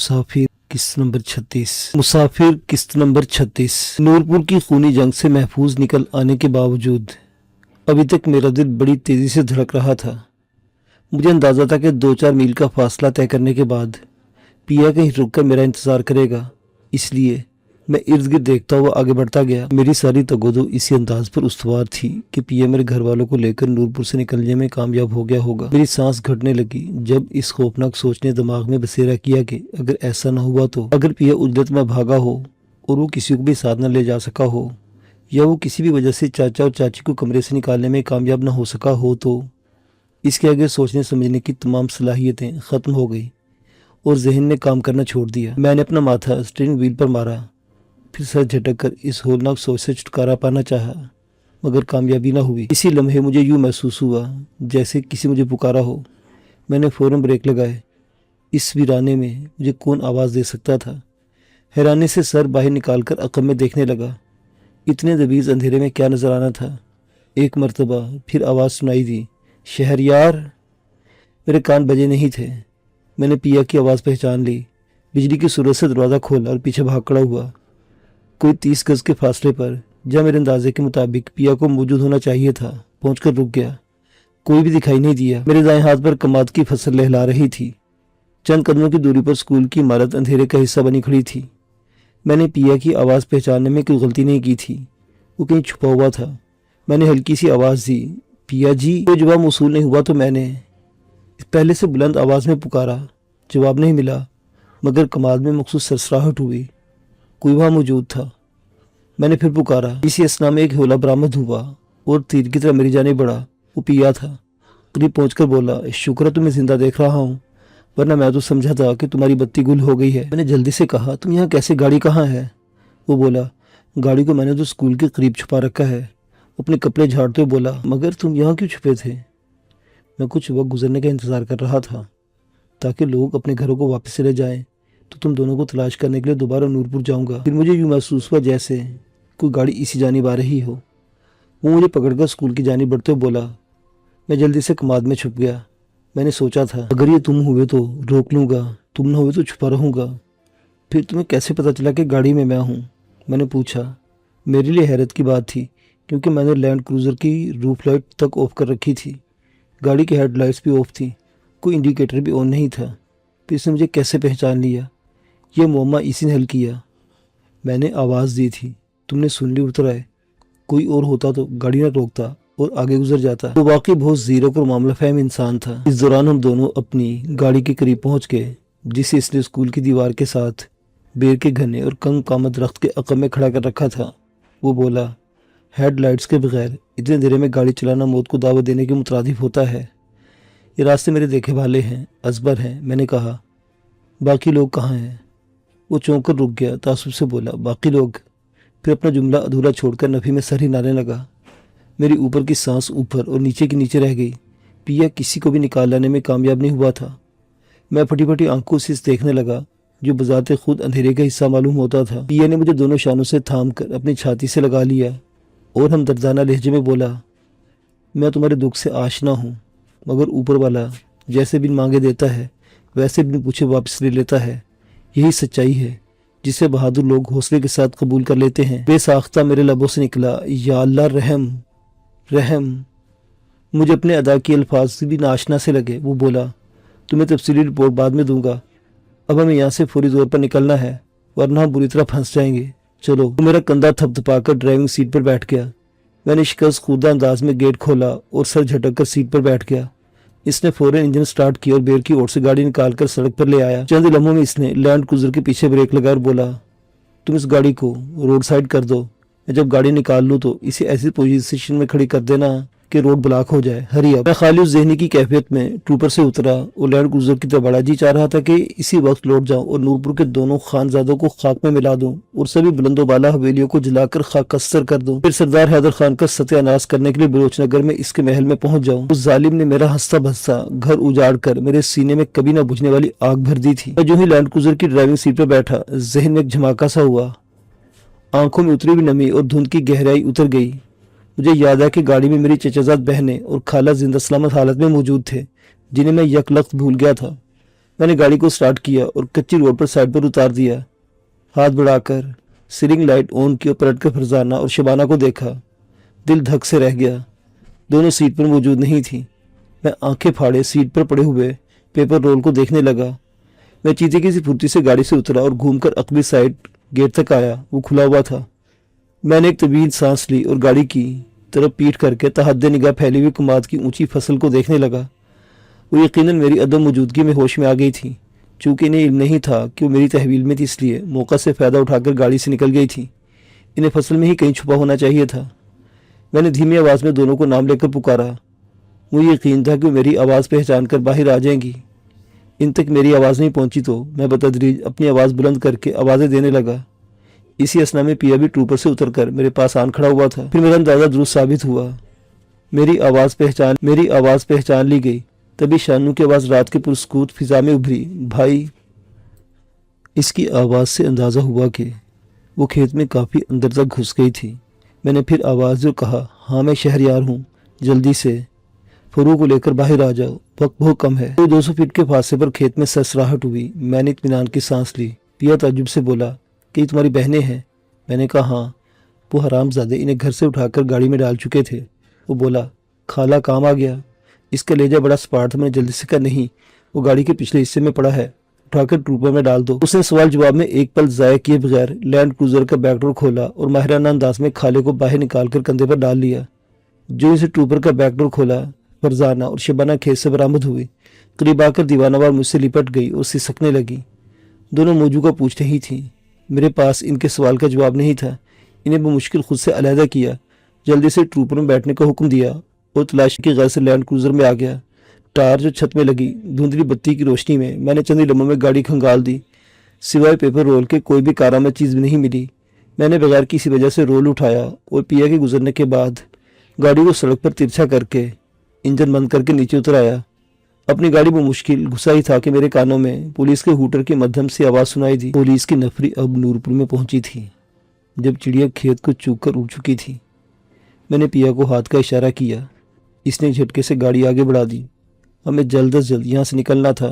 मुसाफिर किस्त नंबर 36 नूरपुर की खूनी जंग से महफूज निकल आने के बावजूद अभी तक मेरा दिल बड़ी तेजी से धड़क रहा था। मुझे अंदाजा था कि 2-4 मील का फासला तय करने के बाद पिया कहीं रुककर मेरा इंतजार करेगा, इसलिए मैं इर्द गिर्द देखता हुआ आगे बढ़ता गया। मेरी सारी तगोदो इसी अंदाज पर उस्तवार थी कि पिया मेरे घर वालों को लेकर नूरपुर से निकलने में कामयाब हो गया होगा। मेरी सांस घटने लगी जब इस खौफनाक सोच ने दिमाग में बसेरा किया कि अगर ऐसा न हुआ तो, अगर पिया उजलत में भागा हो और वो किसी को भी साथ न ले जा सका हो, या वो किसी भी वजह से चाचा और चाची को कमरे से निकालने में कामयाब न हो सका हो, तो इसके आगे सोचने समझने की तमाम सलाहियतें ख़त्म हो गई और जहन ने काम करना छोड़ दिया। मैंने अपना माथा स्टीयरिंग व्हील पर मारा, फिर सर झटक कर इस होलनाक सोच से छुटकारा पाना चाहा, मगर कामयाबी न हुई। इसी लम्हे मुझे यूँ महसूस हुआ जैसे किसी मुझे पुकारा हो। मैंने फ़ौरन ब्रेक लगाए। इस वीराने में मुझे कौन आवाज़ दे सकता था? हैरानी से सर बाहर निकालकर अक़ब में देखने लगा। इतने दबीज़ अंधेरे में क्या नज़र आना था? एक मरतबा फिर आवाज़ सुनाई दी, शहरयार। मेरे कान बजे नहीं थे। मैंने पिया की आवाज़ पहचान ली। बिजली की सूरत से दरवाज़ा खोला और पीछे भाग खड़ा हुआ। कोई 30 गज के फासले पर, जहाँ मेरे अंदाजे के मुताबिक पिया को मौजूद होना चाहिए था, पहुंचकर रुक गया। कोई भी दिखाई नहीं दिया। मेरे दाएं हाथ पर कमाद की फसल लहला रही थी। चंद कदमों की दूरी पर स्कूल की इमारत अंधेरे का हिस्सा बनी खड़ी थी। मैंने पिया की आवाज़ पहचानने में कोई गलती नहीं की थी। वो कहीं छुपा हुआ था। मैंने हल्की सी आवाज़ दी, पिया जी। कोई जवाब मौसूल नहीं हुआ तो मैंने पहले से बुलंद आवाज़ में पुकारा। जवाब नहीं मिला, मगर कमाद में मखसूस सरसराहट हुई। कोई वहाँ मौजूद था। मैंने फिर पुकारा। इसी असना में एक होला बरामद हुआ और तीर की तरह मेरी जानिब बढ़ा। वो पिया था। करीब पहुंचकर बोला, शुक्र है तुम्हें जिंदा देख रहा हूँ, वरना मैं तो समझा था कि तुम्हारी बत्ती गुल हो गई है। मैंने जल्दी से कहा, तुम यहाँ कैसे? गाड़ी कहाँ है? वो बोला, गाड़ी को मैंने तो स्कूल के करीब छुपा रखा है। अपने कपड़े झाड़ते हुए बोला, मगर तुम यहाँ क्यों छुपे थे? मैं कुछ वक्त गुजरने का इंतज़ार कर रहा था ताकि लोग अपने घरों को वापस चले जाएं, तो तुम दोनों को तलाश करने के लिए दोबारा नूरपुर जाऊंगा। फिर मुझे यूँ महसूस हुआ जैसे कोई गाड़ी इसी जानिब आ रही हो। वो मुझे पकड़कर स्कूल की जानिब बढ़ते हुए बोला। मैं जल्दी से कमाद में छुप गया। मैंने सोचा था, अगर ये तुम हुए तो रोक लूँगा, तुम न हुए तो छुपा रहूँगा। फिर तुम्हें कैसे पता चला कि गाड़ी में मैं हूँ? मैंने पूछा। मेरे लिए हैरत की बात थी, क्योंकि मैंने लैंड क्रूज़र की रूफ लाइट तक ऑफ कर रखी थी। गाड़ी की हेडलाइट्स भी ऑफ थी, कोई इंडिकेटर भी ऑन नहीं था। फिर इसने मुझे कैसे पहचान लिया? यह मुअम्मा इसी ने हल किया। मैंने आवाज़ दी थी, तुमने सुन ली, उतर आए। कोई और होता तो गाड़ी न रोकता और आगे गुजर जाता। तो वाकई बहुत ज़ीरक और मामला फहम इंसान था। इस दौरान हम दोनों अपनी गाड़ी के करीब पहुंच गए, जिसे इसने स्कूल की दीवार के साथ बेर के घने और कंग कामत दरख्त के अक़ब में खड़ा कर रखा था। वो बोला, हेडलाइट्स के बगैर इतने अंधेरे में गाड़ी चलाना मौत को दावत देने के मुतरादिफ होता है। ये रास्ते मेरे देखे वाले हैं, अजबर हैं। मैंने कहा, बाकी लोग कहाँ हैं? वो चौंक कर रुक गया, तासुब से बोला, बाकी लोग? फिर अपना जुमला अधूरा छोड़कर नफ़ी में सर हिलाने लगा। मेरी ऊपर की सांस ऊपर और नीचे की नीचे रह गई। पिया किसी को भी निकाल लाने में कामयाब नहीं हुआ था। मैं फटी फटी आंखों से देखने लगा, जो बजाते खुद अंधेरे का हिस्सा मालूम होता था। पिया ने मुझे दोनों शानों से थाम कर अपनी छाती से लगा लिया और हम दर्दाना लहजे में बोला, मैं तुम्हारे दुख से आशना हूँ, मगर ऊपर वाला जैसे बिन मांगे देता है, वैसे बिन पूछे वापस ले लेता है। यही सच्चाई है जिसे बहादुर लोग हौसले के साथ कबूल कर लेते हैं। बेसाख्ता मेरे लबों से निकला, या अल्लाह रहम रहम। मुझे अपने अदा के अल्फाज भी नाशना से लगे। वो बोला, तुम्हें तफसीली रिपोर्ट बाद में दूंगा, अब हमें यहाँ से फौरी तौर पर निकलना है, वरना हम बुरी तरह फंस जाएंगे। चलो। वो मेरा कंधा थपथपाकर ड्राइविंग सीट पर बैठ गया। मैंने शिकस्त खुदा अंदाज में गेट खोला और सर झटक कर सीट पर बैठ गया। इसने फौरन इंजन स्टार्ट किया और बेर की ओर से गाड़ी निकालकर सड़क पर ले आया। चंद लम्हों में इसने लैंड क्रूजर के पीछे ब्रेक लगा और बोला, तुम इस गाड़ी को रोड साइड कर दो। मैं जब गाड़ी निकाल लूँ तो इसे ऐसी पोजीशन में खड़ी कर देना कि रोड ब्लॉक हो जाए। हरी अब। मैं खाली उस ज़हनी की कैफियत में ट्रूपर से उतरा और लैंड क्रूजर की तरफ बढ़ा। जी चाह रहा था कि इसी वक्त लौट जाऊं और नूरपुर के दोनों खानजादों को खाक में मिला दूं और सभी बुलंदोबाला हवेलियों को जलाकर खाकस्तर कर दूं। फिर सरदार हैदर खान का सत्यानाश करने के लिए बलोचनगर में इसके महल में पहुंच जाऊं। उस जालिम ने मेरा हंसता भंसता घर उजाड़ कर मेरे सीने में कभी न बुझने वाली आग भर दी थी। मैं जो ही लैंड क्रूजर की ड्राइविंग सीट पर बैठा, जहन में एक झमाका सा हुआ। आंखों में उतरी हुई नमी और धुंध की गहराई उतर गई। मुझे याद है कि गाड़ी में मेरी चचाजाद बहनें और खाला जिंदा सलामत हालत में मौजूद थे, जिन्हें मैं यकलख्त भूल गया था। मैंने गाड़ी को स्टार्ट किया और कच्ची रोड पर साइड पर उतार दिया। हाथ बढ़ाकर सीलिंग लाइट ऑन की और पलटकर फरजाना और शबाना को देखा। दिल धक से रह गया। दोनों सीट पर मौजूद नहीं थी। मैं आंखें फाड़े सीट पर पड़े हुए पेपर रोल को देखने लगा। मैं चीते की सी फुर्ती से गाड़ी से उतरा और घूमकर अगली साइड गेट तक आया। वो खुला हुआ था। मैंने एक तवील सांस ली और गाड़ी की तरफ पीठ करके तहद्दे निगाह फैली हुई कुमाद की ऊंची फसल को देखने लगा। वो यकीनन मेरी अदम मौजूदगी में होश में आ गई थी। चूंकि इन्हें इल्म नहीं था कि वो मेरी तहवील में थी, इसलिए मौका से फ़ायदा उठाकर गाड़ी से निकल गई थी। इन्हें फसल में ही कहीं छुपा होना चाहिए था। मैंने धीमी आवाज़ में दोनों को नाम लेकर पुकारा। मुझे यकीन था कि वो मेरी आवाज़ पहचान कर बाहर आ जाएंगी। इन तक मेरी आवाज़ नहीं पहुंची तो मैं बतदरीज अपनी आवाज़ बुलंद करके आवाज़ें देने लगा। इसी असना में पिया भी ट्रूपर से उतरकर मेरे पास आन खड़ा हुआ था। फिर मेरा अंदाज़ा दुरुस्त साबित हुआ। मेरी आवाज़ पहचान ली गई। तभी शानू की आवाज़ रात के पुरस्कूत फिजा में उभरी, भाई। इसकी आवाज़ से अंदाज़ा हुआ कि वो खेत में काफ़ी अंदर तक घुस गई थी। मैंने फिर आवाज़ जो कहा, हाँ मैं शहरयार हूँ, जल्दी से फरू को लेकर बाहर आ जाओ, वक्त बहुत कम है। तो 200 फीट के फासले पर खेत में ससराहट हुई। मैंने इत्मीनान की सांस ली। पिया ताज्जुब से बोला कि ये तुम्हारी बहनें हैं? मैंने कहा हाँ। वो हरामजादे इन्हें घर से उठाकर गाड़ी में डाल चुके थे। वो बोला, खाला काम आ गया। इसका लेजा बड़ा स्पार्ट था। मैंने जल्दी से कहा, नहीं, वो गाड़ी के पिछले हिस्से में पड़ा है, उठाकर ट्रूपर में डाल दो। उसने सवाल जवाब में एक पल ज़ाया किए बगैर लैंड क्रूजर का बैकडोर खोला और माहिराना अंदाज में खाले को बाहर निकालकर कंधे पर डाल लिया। जो इसे ट्रूपर का बैकडोर खोला, फरजाना और शबाना खेत से बरामद हुई। करीब आकर दीवानावार मुझसे लिपट गई और सिसकने लगी। दोनों मौजू का पूछ रही थी। मेरे पास इनके सवाल का जवाब नहीं था। इन्हें बमुश्किल खुद से अलहदा किया, जल्दी से ट्रूपर में बैठने का हुक्म दिया और तलाशी की गैर से लैंड क्रूजर में आ गया। टार जो छत में लगी धुंधली बत्ती की रोशनी में मैंने चंद ही लम्हों में गाड़ी खंगाल दी। सिवाय पेपर रोल के कोई भी कारामद चीज़ भी नहीं मिली। मैंने बगैर किसी वजह से रोल उठाया और पिया के गुजरने के बाद गाड़ी को सड़क पर तिरछा करके इंजन बंद करके नीचे उतर आया। अपनी गाड़ी में मुश्किल घुसा ही था कि मेरे कानों में पुलिस के हूटर के माध्यम से आवाज़ सुनाई दी। पुलिस की नफरी अब नूरपुर में पहुंची थी। जब चिड़िया खेत को चूक कर उड़ चुकी थी, मैंने पिया को हाथ का इशारा किया। इसने झटके से गाड़ी आगे बढ़ा दी। हमें जल्द अज जल्द यहाँ से निकलना था,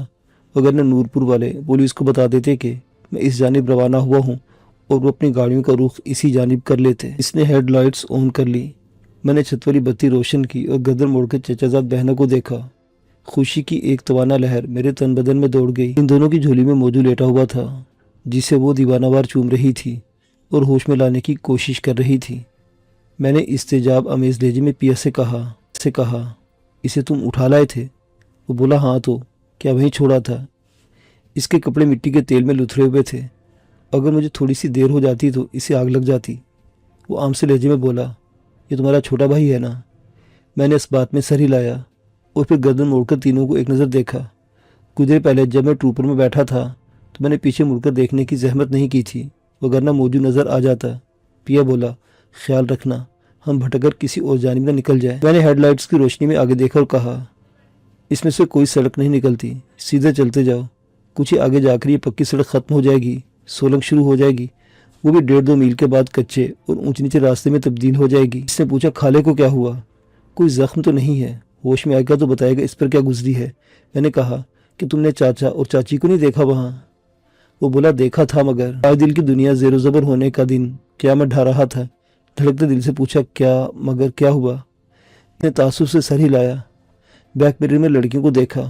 वगरना नूरपुर वाले पुलिस को बता देते कि मैं इस जानिब रवाना हुआ हूँ और वो अपनी गाड़ियों का रुख इसी जानिब कर लेते। इसने हेडलाइट्स ऑन कर ली। मैंने छत वाली बत्ती रोशन की और गर्दन मोड़कर चचाजाद बहनों को देखा। खुशी की एक तवाना लहर मेरे तन बदन में दौड़ गई। इन दोनों की झोली में मौजू लेटा हुआ था, जिसे वो दीवानावार चूम रही थी और होश में लाने की कोशिश कर रही थी। मैंने इस्तेजाब अमेज लहजे में पिया से कहा, इसे तुम उठा लाए थे? वो बोला, हाँ। तो क्या वहीं छोड़ा था? इसके कपड़े मिट्टी के तेल में लुथरे हुए थे। अगर मुझे थोड़ी सी देर हो जाती तो इसे आग लग जाती। वो आम से लहजे में बोला, ये तुम्हारा छोटा भाई है ना? मैंने इस बात में सर हिलाया और फिर गर्दन मोड़कर तीनों को एक नज़र देखा। कुछ देर पहले जब मैं ट्रूपर में बैठा था तो मैंने पीछे मुड़कर देखने की जहमत नहीं की थी, वगरना मौजू नज़र आ जाता। पिया बोला, ख्याल रखना हम भटकर किसी और जानिब न निकल जाए। मैंने हेडलाइट्स की रोशनी में आगे देखा और कहा, इसमें से कोई सड़क नहीं निकलती, सीधे चलते जाओ। कुछ ही आगे जाकर ये पक्की सड़क ख़त्म हो जाएगी, सोलंग शुरू हो जाएगी, वो भी 1.5-2 मील के बाद कच्चे और ऊंच नीचे रास्ते में तब्दील हो जाएगी। इसने पूछा, खाले को क्या हुआ? कोई जख्म तो नहीं है? होश में आएगा तो बताएगा इस पर क्या गुजरी है। मैंने कहा कि तुमने चाचा और चाची को नहीं देखा वहाँ? वो बोला, देखा था, मगर आज दिल की दुनिया ज़ेरो ज़बर होने का दिन क़यामत ढा रहा था। धड़कते दिल से पूछा, क्या मगर क्या हुआ? ने तासुब से सर हिलाया। बैक मिरर में लड़कियों को देखा।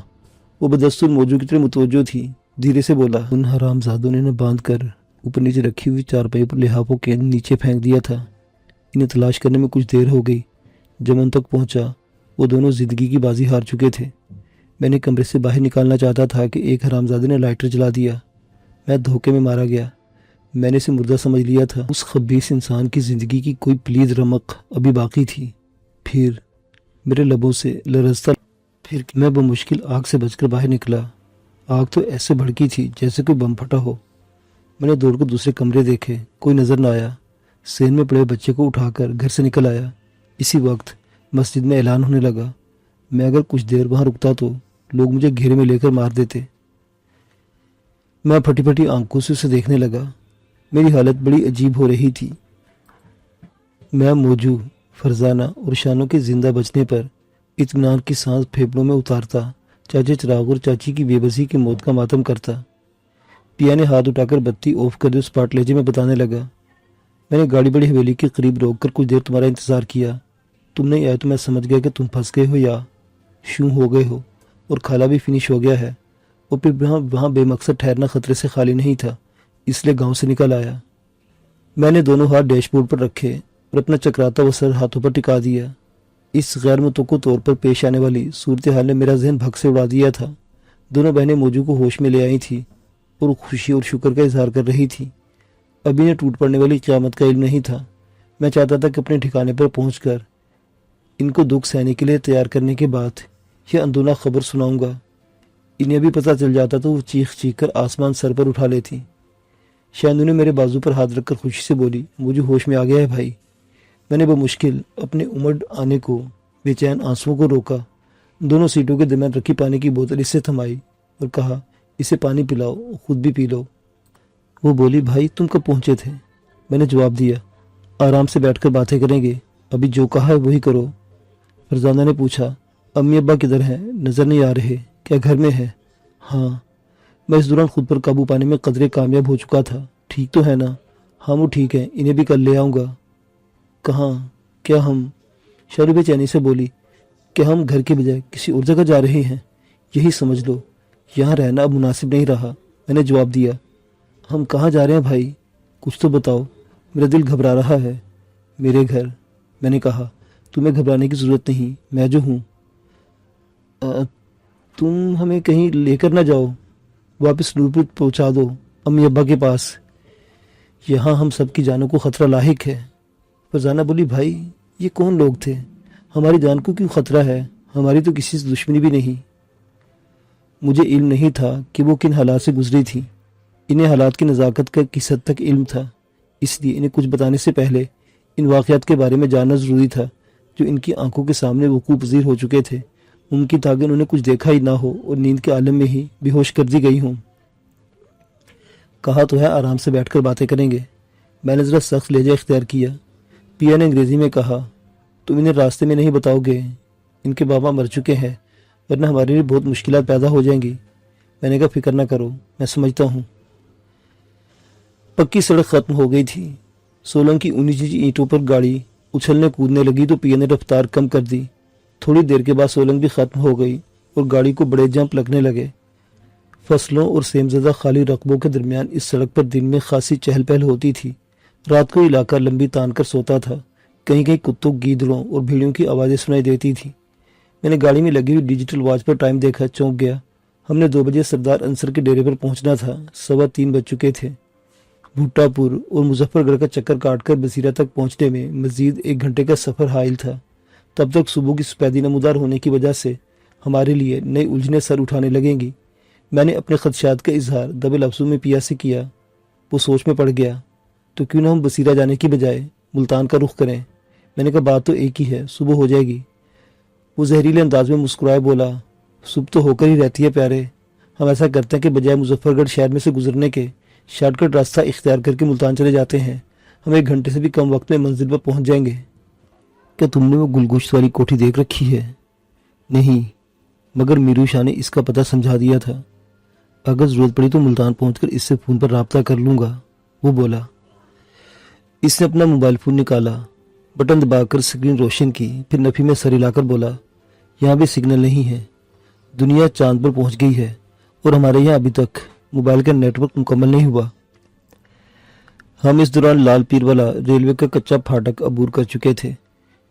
वो बदस्तूर मौजू की तरह मुतवज्जो थी। धीरे से बोला, उन हरामजादों ने बांध कर ऊपर नीचे रखी हुई चारपाई पर लिहाफों के नीचे फेंक दिया था। इन्हें तलाश करने में कुछ देर हो गई। जब उन तक पहुंचा, वो दोनों जिंदगी की बाजी हार चुके थे। मैंने कमरे से बाहर निकालना चाहता था कि एक हरामजादे ने लाइटर जला दिया। मैं धोखे में मारा गया। मैंने इसे मुर्दा समझ लिया था। उस खबीस इंसान की ज़िंदगी की कोई प्लीद रमक अभी बाकी थी। फिर मेरे लबों से लरजता, फिर मैं बमुश्किल आग से बचकर बाहर निकला। आग तो ऐसे भड़की थी जैसे कोई बम फटा हो। मैंने दौड़कर दूसरे कमरे देखे, कोई नज़र न आया। सेन में पड़े बच्चे को उठाकर घर से निकल आया। इसी वक्त मस्जिद में ऐलान होने लगा। मैं अगर कुछ देर वहाँ रुकता तो लोग मुझे घेरे में लेकर मार देते। मैं फटी फटी आंखों से उसे देखने लगा। मेरी हालत बड़ी अजीब हो रही थी। मैं मौजू, फरजाना और शानों के जिंदा बचने पर इत्मीनान की सांस फेफड़ों में उतारता चाचा चिराग और चाची की बेबसी की मौत का मातम करता। पिया ने हाथ उठाकर बत्ती ऑफ कर दी। उस पाट लहजे में बताने लगा, मैंने गाड़ी बड़ी हवेली के करीब रोककर कुछ देर तुम्हारा इंतजार किया। तुम नहीं आए तो मैं समझ गया कि तुम फंस गए हो या शूं हो गए हो, और खाला भी फिनिश हो गया है। और फिर वहाँ बेमकसद ठहरना खतरे से खाली नहीं था, इसलिए गांव से निकल आया। मैंने दोनों हाथ डैशबोर्ड पर रखे और अपना चकराता हुआ सर हाथों पर टिका दिया। इस गैर मुतवक्को तौर पर पेश आने वाली सूरत हाल ने मेरा जहन भग से उड़ा दिया था। दोनों बहनें मौजू को होश में ले आई थी और खुशी और शुक्र का इजहार कर रही थी। अभी ने टूट पड़ने वाली क़यामत का इल्म नहीं था। मैं चाहता था कि अपने ठिकाने पर पहुंचकर इनको दुख सहने के लिए तैयार करने के बाद यह अंदोना खबर सुनाऊंगा। इन्हें भी पता चल जाता तो वो चीख चीख कर आसमान सर पर उठा लेती। शायदू ने मेरे बाजू पर हाथ रखकर खुशी से बोली, मुझे होश में आ गया है भाई। मैंने बमुश्किल अपने उमड़ आने को बेचैन आंसुओं को रोका। दोनों सीटों के दरमियान रखी पानी की बोतल इससे थमाई और कहा, इसे पानी पिलाओ, खुद भी पी लो। वो बोली, भाई तुम कब पहुंचे थे? मैंने जवाब दिया, आराम से बैठकर बातें करेंगे, अभी जो कहा है वही करो। फरजाना ने पूछा, अम्मी अब्बा किधर हैं? नज़र नहीं आ रहे, क्या घर में है? हाँ। मैं इस दौरान खुद पर काबू पाने में कदरे कामयाब हो चुका था। ठीक तो है ना? हाँ वो ठीक है, इन्हें भी कल ले आऊँगा। कहाँ? क्या हम? शारू बेचैनी से बोली, क्या हम घर के बजाय किसी और जगह जा रहे हैं? यही समझ लो, यहाँ रहना अब मुनासिब नहीं रहा। मैंने जवाब दिया, हम कहाँ जा रहे हैं भाई? कुछ तो बताओ, मेरा दिल घबरा रहा है। मेरे घर। मैंने कहा, तुम्हें घबराने की ज़रूरत नहीं, मैं जो हूँ। तुम हमें कहीं लेकर ना जाओ, वापस नूरपुर पहुँचा दो, अम्मी अब्बा के पास। यहाँ हम सब की जानों को खतरा लाहिक है। फरजाना बोली, भाई ये कौन लोग थे? हमारी जान को क्यों खतरा है? हमारी तो किसी से दुश्मनी भी नहीं। मुझे इल्म नहीं था कि वो किन हालात से गुजरी थी। इन्हें हालात की नज़ाकत का किस हद तक इल्म था, इसलिए इन्हें कुछ बताने से पहले इन वाक़यात के बारे में जानना ज़रूरी था जो इनकी आंखों के सामने वकूफ़ पज़ीर हो चुके थे। मुमकिन था कि उन्होंने कुछ देखा ही ना हो और नींद के आलम में ही बेहोश कर दी गई हूँ। कहा तो है आराम से बैठकर बातें करेंगे। मैंने ज़रा सख्त लहजा इख्तियार किया। पिया ने अंग्रेज़ी में कहा, तुम इन्हें रास्ते में नहीं बताओगे? इनके बाबा मर चुके हैं, वरना हमारे लिए बहुत मुश्किलात पैदा हो जाएंगी। मैंने कहा, फिक्र ना करो, मैं समझता हूँ। पक्की सड़क ख़त्म हो गई थी। सोलंग की ऊनी ऊंची ईंटों पर गाड़ी उछलने कूदने लगी तो पिया ने रफ्तार कम कर दी। थोड़ी देर के बाद सोलंग भी ख़त्म हो गई और गाड़ी को बड़े जंप लगने लगे। फसलों और सेमज़दा खाली रकबों के दरमियान इस सड़क पर दिन में खासी चहल पहल होती थी। रात को इलाका लंबी तान कर सोता था। कहीं कहीं कुत्तों, गीदड़ों और भीड़ियों की आवाज़ें सुनाई देती थी। मैंने गाड़ी में लगी हुई डिजिटल वॉच पर टाइम देखा, चौंक गया। हमने 2 बजे सरदार अंसर के डेरे पर पहुंचना था। 3:15 बज चुके थे। भुट्टापुर और मुजफ्फरगढ़ का चक्कर काटकर बसीरा तक पहुंचने में मजीद 1 घंटे का सफ़र हाइल था। तब तक सुबह की सफेदी नमूदार होने की वजह से हमारे लिए नई उलझने सर उठाने लगेंगी। मैंने अपने खदशात का इजहार दबे लफ्ज़ों में पिया से किया। वो सोच में पड़ गया, तो क्यों ना हम बसीरा जाने की बजाय मुल्तान का रुख करें? मैंने कहा, बात तो एक ही है, सुबह हो जाएगी। वो जहरीले अंदाज में मुस्कुराए बोला, सुबह तो होकर ही रहती है प्यारे। हम ऐसा करते हैं कि बजाय मुजफ्फरगढ़ शहर में से गुजरने के शॉर्टकट रास्ता इख्तियार करके मुल्तान चले जाते हैं। हम 1 घंटे से भी कम वक्त में मंजिल पर पहुंच जाएंगे। क्या तुमने वो गुलगोश्त वाली कोठी देख रखी है? नहीं, मगर मीरू शाह ने इसका पता समझा दिया था। अगर ज़रूरत पड़ी तो मुल्तान पहुंचकर इससे फ़ोन पर राब्ता कर लूँगा, वो बोला। इसने अपना मोबाइल फ़ोन निकाला, बटन दबाकर स्क्रीन रोशन की, फिर नफ़ी में सर हिलाकर बोला, यहाँ भी सिग्नल नहीं है। दुनिया चांद पर पहुंच गई है और हमारे यहाँ अभी तक मोबाइल का नेटवर्क मुकम्मल नहीं हुआ। हम इस दौरान लाल पीर वाला रेलवे का कच्चा फाटक अबूर कर चुके थे।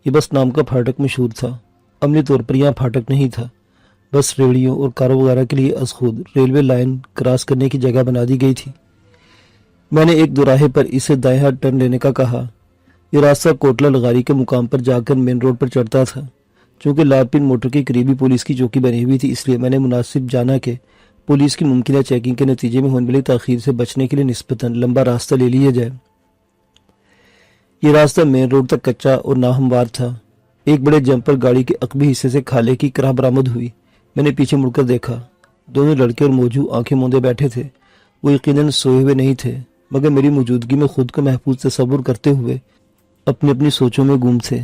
ये बस नाम का फाटक मशहूर था, अमली तौर पर यहाँ फाटक नहीं था। बस रेडियो और कारों वगैरह के लिए अज खुद रेलवे लाइन क्रॉस करने की जगह बना दी गई थी। मैंने एक दोराहे पर इसे दाएं हाथ टर्न लेने का कहा। यह रास्ता कोटला लगारी के मुकाम पर जाकर मेन रोड पर चढ़ता था। चूँकि लालपिन मोटर की करीबी पुलिस की चौकी बनी हुई थी, इसलिए मैंने मुनासिब जाना कि पुलिस की मुमकिन चेकिंग के नतीजे में होने वाली ताखीर से बचने के लिए निस्बतन लंबा रास्ता ले लिया जाए। ये रास्ता मेन रोड तक कच्चा और नाहमवार था। एक बड़े जंप पर गाड़ी के अकबी हिस्से से खाले की कराह बरामद हुई। मैंने पीछे मुड़कर देखा। दोनों लड़के और मौजू आंखें मूंदे बैठे थे। वो यकीनन सोए हुए नहीं थे, मगर मेरी मौजूदगी में खुद को महफूज तस्वुर करते हुए अपनी अपनी सोचों में गुम थे।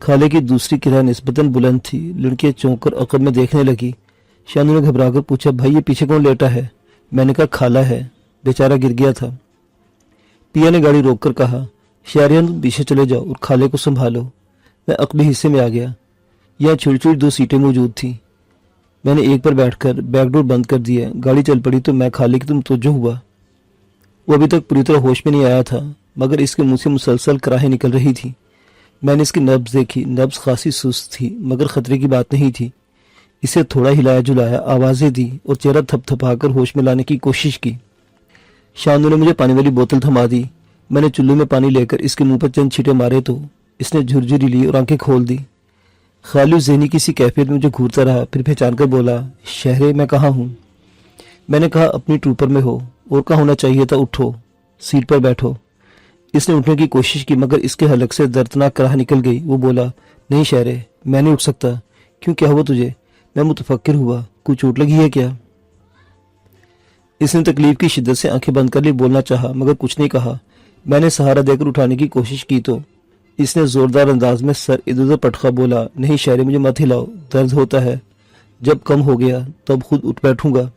खाले की दूसरी किराह निस्बतन बुलंद थी। लड़कियां चौंक कर अकब में देखने लगी। شانو نے گھبرا کر پوچھا بھائی یہ پیچھے کون لیٹا ہے؟ میں نے کہا خالہ ہے، بیچارہ گر گیا تھا۔ پیا نے گاڑی روک کر کہا شہریان تم پیچھے چلے جاؤ اور خالے کو سنبھالو۔ میں عقبی حصے میں آ گیا۔ یہاں چھوٹی چھوٹی 2 سیٹیں موجود تھیں۔ میں نے ایک پر بیٹھ کر بیک ڈور بند کر دیا۔ گاڑی چل پڑی تو میں خالے کی طرف متوجہ ہوا۔ وہ ابھی تک پوری طرح ہوش میں نہیں آیا تھا، مگر اس کے منہ سے مسلسل کراہیں نکل رہی تھی۔ میں نے اس کی نبض دیکھی، نبض خاصی سست تھی مگر خطرے کی بات نہیں تھی۔ اسے تھوڑا ہلایا جلایا، آوازیں دی اور چہرہ تھپ تھپا کر ہوش میں لانے کی کوشش کی۔ شانو نے مجھے پانی والی بوتل تھما دی۔ میں نے چلو میں پانی لے کر اس کے منہ پر چند چھینٹے مارے تو اس نے جھرجھری لی اور آنکھیں کھول دی۔ خالو ذہنی کسی کیفیت میں مجھے گھورتا رہا، پھر پہچان کر بولا شہرے میں کہاں ہوں؟ میں نے کہا اپنی ٹروپر میں ہو، اور کہاں ہونا چاہیے تھا، اٹھو سیٹ پر بیٹھو۔ اس نے اٹھنے کی کوشش کی مگر اس کے حلق سے دردناک کراہ نکل گئی۔ وہ بولا نہیں شہرے میں نہیں اٹھ سکتا۔ کیوں کیا ہوا تجھے؟ میں متفکر ہوا، کوئی چوٹ لگی ہے کیا؟ اس نے تکلیف کی شدت سے آنکھیں بند کر لی، بولنا چاہا مگر کچھ نہیں کہا۔ میں نے سہارا دے کر اٹھانے کی کوشش کی تو اس نے زوردار انداز میں سر ادھر ادھر پٹخا، بولا نہیں شہرے مجھے مت ہلاؤ، درد ہوتا ہے، جب کم ہو گیا تب خود اٹھ بیٹھوں گا۔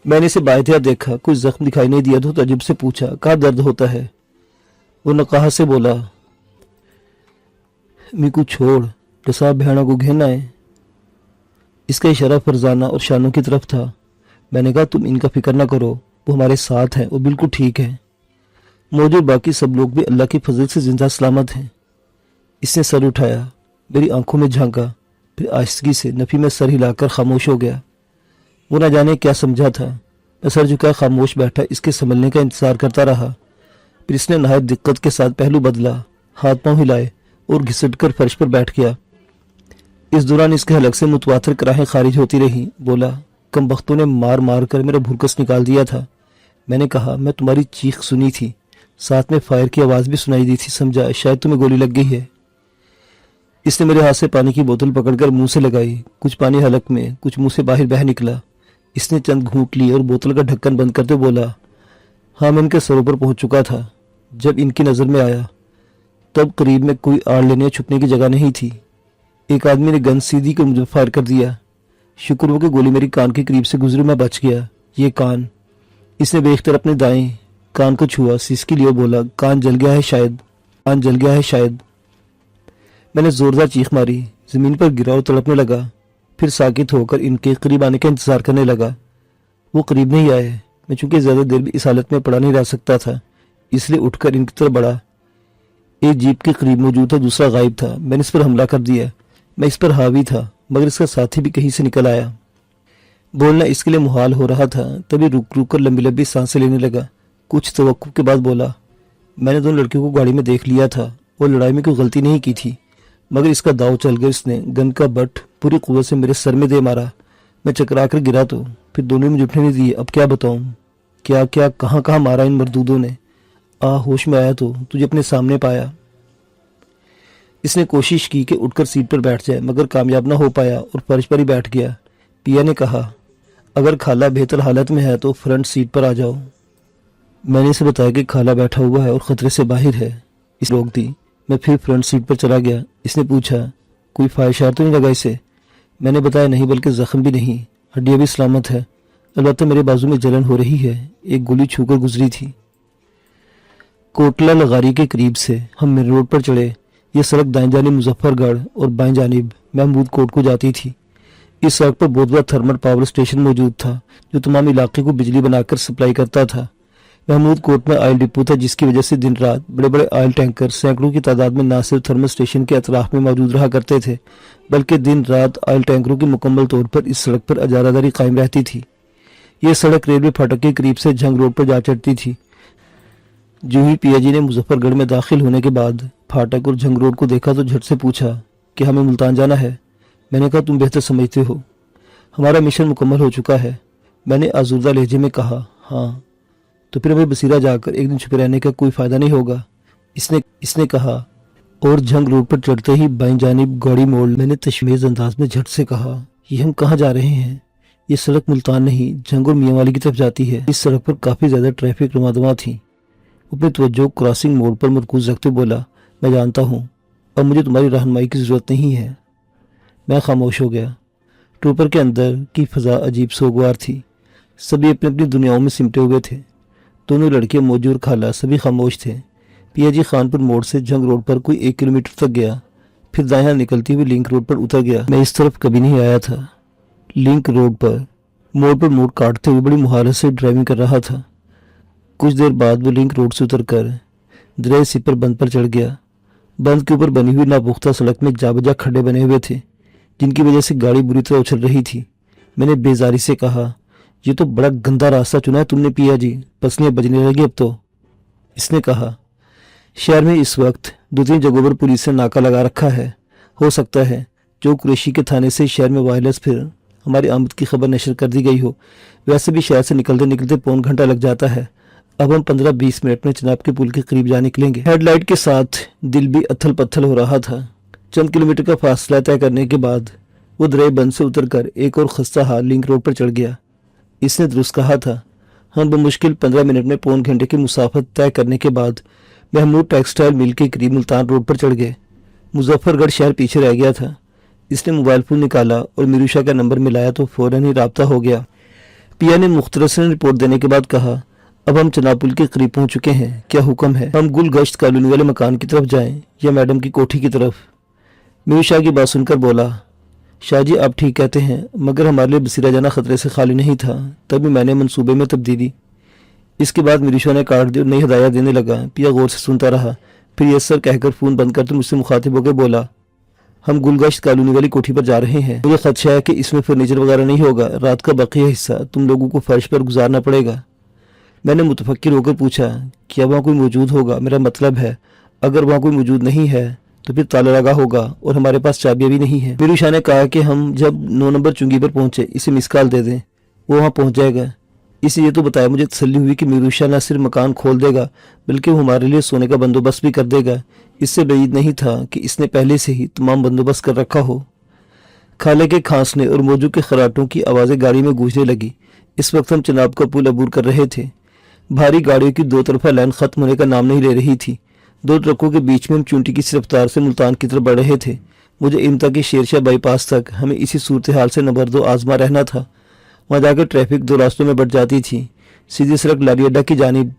میں نے اسے بااحتیاط دیکھا، کوئی زخم دکھائی نہیں دیا تو تعجب سے پوچھا کہاں درد ہوتا ہے؟ وہ نقاہت سے بولا می کو چھوڑ ڈسا بہنا کو گھینا ہے۔ اس کا اشارہ فرزانہ اور شانوں کی طرف تھا۔ میں نے کہا تم ان کا فکر نہ کرو، وہ ہمارے ساتھ ہیں، وہ بالکل ٹھیک ہیں۔ موجود باقی سب لوگ بھی اللہ کی فضل سے زندہ سلامت ہیں۔ اس نے سر اٹھایا، میری آنکھوں میں جھانکا، پھر آہستگی سے نفی میں سر ہلا کر خاموش ہو گیا۔ وہ نہ جانے کیا سمجھا تھا۔ میں سر جھکا خاموش بیٹھا، اس کے سنبھلنے کا انتظار کرتا رہا۔ پھر اس نے نہایت دقت کے ساتھ پہلو بدلا، ہاتھ پاؤں ہلائے اور گھسٹ کر فرش پر بیٹھ گیا۔ اس دوران اس کے حلق سے متواتر کراہیں خارج ہوتی رہی۔ بولا کم بختوں نے مار مار کر میرا بھرکس نکال دیا تھا۔ میں نے کہا میں تمہاری چیخ سنی تھی، ساتھ میں فائر کی آواز بھی سنائی دی تھی، سمجھا شاید تمہیں گولی لگ گئی ہے۔ اس نے میرے ہاتھ سے پانی کی بوتل پکڑ کر منہ سے لگائی، کچھ پانی حلق میں کچھ منہ سے باہر بہہ نکلا۔ اس نے چند گھونٹ لی اور بوتل کا ڈھکن بند کرتے بولا ہاں میں ان کے سروں پر پہنچ چکا تھا۔ جب ان کی نظر میں آیا تب قریب میں کوئی آڑ لینے یا چھپنے کی جگہ نہیں تھی۔ ایک آدمی نے گن سیدھی کر مجھے فائر کر دیا۔ شکر ہو کہ گولی میری کان کے قریب سے گزری، میں بچ گیا۔ یہ کان، اس نے بے اختیار اپنے دائیں کان کو چھوا، سسکی لیے بولا کان جل گیا ہے شاید، کان جل گیا ہے شاید۔ میں نے زوردار چیخ ماری، زمین پر گرا اور تڑپنے لگا، پھر ساکت ہو کر ان کے قریب آنے کا انتظار کرنے لگا۔ وہ قریب نہیں آئے۔ میں چونکہ زیادہ دیر بھی اس حالت میں پڑا نہیں رہ سکتا تھا، اس لیے اٹھ کر ان کی طرف بڑھا۔ ایک جیپ کے قریب موجود تھا، دوسرا غائب تھا۔ میں نے اس پر حملہ کر دیا۔ میں اس پر حاوی تھا مگر اس کا ساتھی بھی کہیں سے نکل آیا۔ بولنا اس کے لیے محال ہو رہا تھا، تبھی رک رک کر لمبی لمبی سانسیں لینے لگا۔ کچھ توقف کے بعد بولا میں نے 2 لڑکیوں کو گاڑی میں دیکھ لیا تھا، وہ لڑائی میں کوئی غلطی نہیں کی تھی مگر اس کا داؤ چل گیا۔ اس نے گن کا بٹ پوری قوت سے میرے سر میں دے مارا۔ میں چکرا کر گرا تو پھر دونوں نے مجھے اٹھنے نہیں دیے۔ اب کیا بتاؤں، کیا کیا کہاں کہاں مارا ان مردودوں نے۔ ہوش میں آیا تو تجھے اپنے سامنے پایا۔ اس نے کوشش کی کہ اٹھ کر سیٹ پر بیٹھ جائے مگر کامیاب نہ ہو پایا اور فرش پر ہی بیٹھ گیا۔ پیا نے کہا اگر خالہ بہتر حالت میں ہے تو فرنٹ سیٹ پر آ جاؤ۔ میں نے اسے بتایا کہ خالہ بیٹھا ہوا ہے اور خطرے سے باہر ہے، اس روک دی۔ میں پھر فرنٹ سیٹ پر چلا گیا۔ اس نے پوچھا کوئی فائر شار تو نہیں لگا اسے؟ میں نے بتایا نہیں، بلکہ زخم بھی نہیں، ہڈیاں بھی سلامت ہے، البتہ میرے بازو میں جلن ہو رہی ہے، ایک گولی چھو کر گزری تھی۔ کوٹلہ لغاری کے قریب سے ہم مین روڈ پر چڑھے۔ یہ سڑک دائیں جانب مظفر گڑھ اور بائیں جانب محمود کوٹ کو جاتی تھی۔ اس سڑک پر بہت بڑا تھرمل پاور اسٹیشن موجود تھا جو تمام علاقے کو بجلی بنا کر سپلائی کرتا تھا۔ محمود کوٹ میں آئل ڈپو تھا جس کی وجہ سے دن رات بڑے بڑے آئل ٹینکر سینکڑوں کی تعداد میں نہ صرف تھرمل اسٹیشن کے اطراف میں موجود رہا کرتے تھے بلکہ دن رات آئل ٹینکروں کی مکمل طور پر اس سڑک پر اجارہ داری قائم رہتی تھی۔ یہ سڑک ریلوے پھاٹک کے قریب سے جھنگ روڈ پر جا چڑھتی تھی۔ جو ہی پیا جی نے مظفر گڑھ میں داخل ہونے کے بعد پھاٹک اور جھنگ روڈ کو دیکھا تو جھٹ سے پوچھا کہ ہمیں ملتان جانا ہے۔ میں نے کہا تم بہتر سمجھتے ہو، ہمارا مشن مکمل ہو چکا ہے۔ میں نے آزردہ لہجے میں کہا ہاں، تو پھر ہمیں بصیرہ جا کر ایک دن چھپے رہنے کا کوئی فائدہ نہیں ہوگا۔ اس نے کہا اور جھنگ روڈ پر چڑھتے ہی بائیں جانب گاڑی موڑ۔ میں نے تشویش انداز میں جھٹ سے کہا یہ ہم کہاں جا رہے ہیں؟ یہ سڑک ملتان نہیں، جھنگ اور میاں والی کی طرف جاتی ہے۔ اس سڑک پر کافی زیادہ ٹریفک رمادواں تھی۔ اپنی توجہ کراسنگ موڑ پر مرکوز رکھتے بولا میں جانتا ہوں، اب مجھے تمہاری رہنمائی کی ضرورت نہیں ہے۔ میں خاموش ہو گیا۔ ट्रूपर के अंदर की फजा अजीब सोगवार थी। सभी अपनी अपनी दुनियाओं में सिमटे हुए थे। दोनों लड़के मौजू और खाला सभी खामोश थे। पियाजी खानपुर मोड़ से जंग रोड पर कोई 1 किलोमीटर तक गया, फिर दायां निकलती हुई लिंक रोड पर उतर गया। मैं इस तरफ कभी नहीं आया था। लिंक रोड पर मोड़ काटते हुए बड़ी मुहारत से ड्राइविंग कर रहा था। कुछ देर बाद वो लिंक रोड से उतरकर दरिया सिपर बंद पर चढ़ गया। बंद के ऊपर बनी हुई नापुख्ता सड़क में जाबजा खड्डे बने हुए थे, जिनकी वजह से गाड़ी बुरी तरह उछल रही थी। मैंने बेजारी से कहा, ये तो बड़ा गंदा रास्ता चुना है तुमने पिया जी, पसलियाँ बजने लगी अब तो। इसने कहा, शहर में इस वक्त 2-3 जगहों पर पुलिस ने नाका लगा रखा है। हो सकता है जो कुरैशी के थाने से शहर में वायरलेस फिर हमारी आमद की खबर नशर कर दी गई हो। वैसे भी शहर से निकलते निकलते पौन घंटा लग जाता है। अब हम 15-20 मिनट में चनाब के पुल के करीब जा निकलेंगे। हेडलाइट के साथ दिल भी अथल पत्थल हो रहा था। चंद किलोमीटर का फासला तय करने के बाद वो दरिया बंद से उतरकर एक और खस्ता हाल लिंक रोड पर चढ़ गया। इसने दुरुस्त कहा था। हम बमुश्किल 15 मिनट में पौन घंटे की मुसाफत तय करने के बाद महमूद टेक्सटाइल मिल के करीब मुल्तान रोड पर चढ़ गए। मुजफ्फरगढ़ शहर पीछे रह गया था। इसने मोबाइल फोन निकाला और मीरूशा का नंबर मिलाया तो फौरन ही राब्ता हो गया। पिया ने मुख्तसरन रिपोर्ट देने के बाद कहा, अब हम चनाब पुल के करीब पहुंच चुके हैं, क्या हुक्म है? हम गुल गश्त कॉलोनी वाले मकान की तरफ जाएं या मैडम की कोठी की तरफ? मीरूशा की बात सुनकर बोला, शाह जी आप ठीक कहते हैं, मगर हमारे लिए बसीरा जाना खतरे से खाली नहीं था, तभी मैंने मंसूबे में तब्दीली। इसके बाद मीरूशा ने काट दी और नई हदायत देने लगा। पिया गौर से सुनता रहा, फिर यस सर कहकर फ़ोन बंद करते मुझसे मुखातिब होकर बोला, हम गुलगश्त कॉलोनी वाली कोठी पर जा रहे हैं। मुझे खदशा है कि इसमें फर्नीचर वगैरह नहीं होगा। रात का बकिया हिस्सा तुम लोगों को फर्श पर गुजारना पड़ेगा। मैंने मुतफक्किर होकर पूछा, क्या वहाँ कोई मौजूद होगा? मेरा मतलब है अगर वहाँ कोई मौजूद नहीं है तो फिर ताला लगा होगा और हमारे पास चाबियाँ भी नहीं है। मीरूशा ने कहा कि हम जब 9 नंबर चुंगी पर पहुंचे इसे मिस कॉल दे दें, वो वहाँ पहुँच जाएगा। इसे ये तो बताया। मुझे तसल्ली हुई कि मीरूशा न सिर्फ मकान खोल देगा बल्कि वो हमारे लिए सोने का बंदोबस्त भी कर देगा। इससे बईद नहीं था कि इसने पहले से ही तमाम बंदोबस्त कर रखा हो। खाले के खांसने और मौजू के खराटों की आवाज़ें गाड़ी में गूंजने लगी। इस वक्त हम चनाब का पुल अबूर कर रहे थे। भारी गाड़ियों की 2 तरफा लाइन खत्म होने का नाम नहीं ले रही थी। 2 ट्रकों के बीच में हम चूंटी की रफ्तार से मुल्तान की तरफ बढ़ रहे थे। मुझे इम्ता के शेरशाह बाईपास तक हमें इसी सूरत हाल से नंबर 2 आजमा रहना था। वहाँ जाकर ट्रैफिक 2 रास्तों में बढ़ जाती थी। सीधी सड़क लारी अड्डा की जानिब,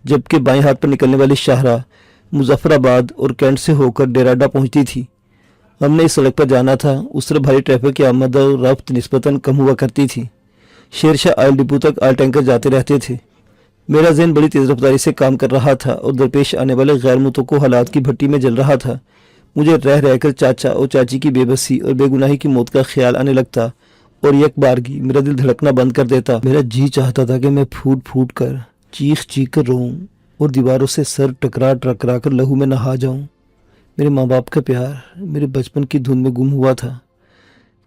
जबकि बाएं हाथ पर निकलने वाली शाहराह मुजफ्फराबाद और कैंट से होकर डेरा अड्डा पहुँचती थी। हमने इस सड़क पर जाना था। उस तरफ भारी ट्रैफिक की आमद और रफ्त निस्बतन कम हुआ करती थी। शेरशाह ऑयल डिपो तक ऑयल टैंकर जाते रहते थे। मेरा ज़हन बड़ी तेज़ रफ्तारी से काम कर रहा था और दरपेश आने वाले गैर मुतवक्को हालात की भट्टी में जल रहा था। मुझे रह रहकर चाचा और चाची की बेबसी और बेगुनाही की मौत का ख्याल आने लगता और एक बारगी मेरा दिल धड़कना बंद कर देता। मेरा जी चाहता था कि मैं फूट फूट कर चीख चीख कर रोऊं और दीवारों से सर टकरा टकरा कर लहू में नहा जाऊं। मेरे माँ बाप का प्यार मेरे बचपन की धुन में गुम हुआ था।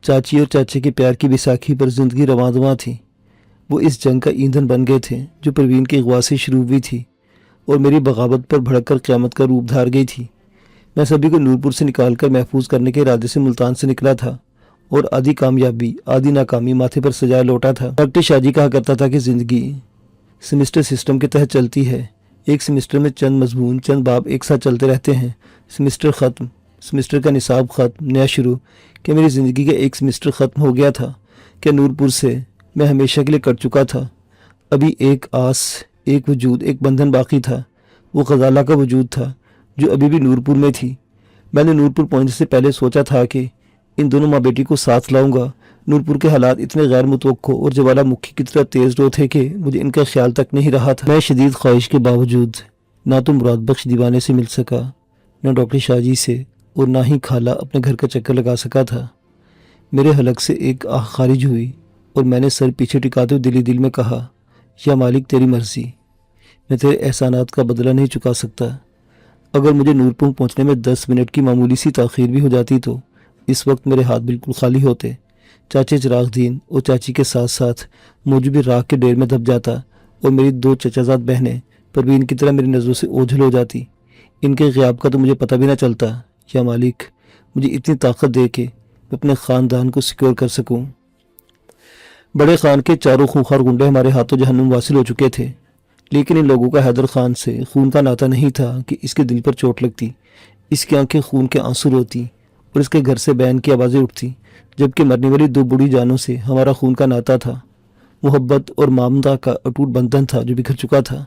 चाची और चाचे के प्यार की बैसाखी पर जिंदगी रवां थी। वो इस जंग का ईंधन बन गए थे जो परवीन के अगवा से शुरू हुई थी और मेरी बगावत पर भड़क कर क़यामत का रूप धार गई थी। मैं सभी को नूरपुर से निकाल कर महफूज करने के इरादे से मुल्तान से निकला था और आधी कामयाबी आधी नाकामी माथे पर सजाए लौटा था। डॉक्टर शाहजी कहा करता था कि ज़िंदगी सेमेस्टर सिस्टम के तहत चलती है। एक सेमेस्टर में चंद मजमून चंद बाब एक साथ चलते रहते हैं। सेमेस्टर ख़त्म, सेमेस्टर का निसाब ख़त्म, नया शुरू। क्या मेरी ज़िंदगी का एक सेमेस्टर ख़त्म हो गया था? क्या नूरपुर से मैं हमेशा के लिए कट चुका था? अभी एक आस, एक वजूद, एक बंधन बाकी था। वो ग़ज़ाला का वजूद था जो अभी भी नूरपुर में थी। मैंने नूरपुर पहुंचने से पहले सोचा था कि इन दोनों माँ बेटी को साथ लाऊंगा। नूरपुर के हालात इतने गैर मुतवक्को और ज्वालामुखी की तरह तेज़ रो थे कि मुझे इनका ख्याल तक नहीं रहा था। मैं शदीद ख्वाहिश के बावजूद ना तो मुराद बख्श दीवाने से मिल सका, न डॉक्टर शाहजी से, और ना ही खाला अपने घर का चक्कर लगा सका था। मेरे हलक से एक आह खारिज हुई और मैंने सर पीछे टिकाते हुए दिली दिल में कहा, या मालिक तेरी मर्जी, मैं तेरे एहसानात का बदला नहीं चुका सकता। अगर मुझे नूरपुर पहुंचने में 10 मिनट की मामूली सी ताख़ीर भी हो जाती तो इस वक्त मेरे हाथ बिल्कुल खाली होते। चाचे चिरागदीन और चाची के साथ साथ मौजू भी राख के ढेर में दब जाता और मेरी 2 चचाजाद बहनें परवीन की तरह मेरी नज़रों से ओझल हो जाती। इनके ग़याब का तो मुझे पता भी ना चलता। या मालिक, मुझे इतनी ताकत दे के मैं अपने ख़ानदान को सिक्योर कर सकूं। बड़े ख़ान के चारों खूंखार गुंडे हमारे हाथों जहन्नुम वासिल हो चुके थे, लेकिन इन लोगों का हैदर खान से खून का नाता नहीं था कि इसके दिल पर चोट लगती, इसकी आंखें खून के आंसू रोती اور اس کے گھر سے بیان کی آوازیں اٹھتی، جبکہ مرنے والی دو بوڑھی جانوں سے ہمارا خون کا ناتا تھا، محبت اور مامتا کا اٹوٹ بندھن تھا جو بکھر چکا تھا۔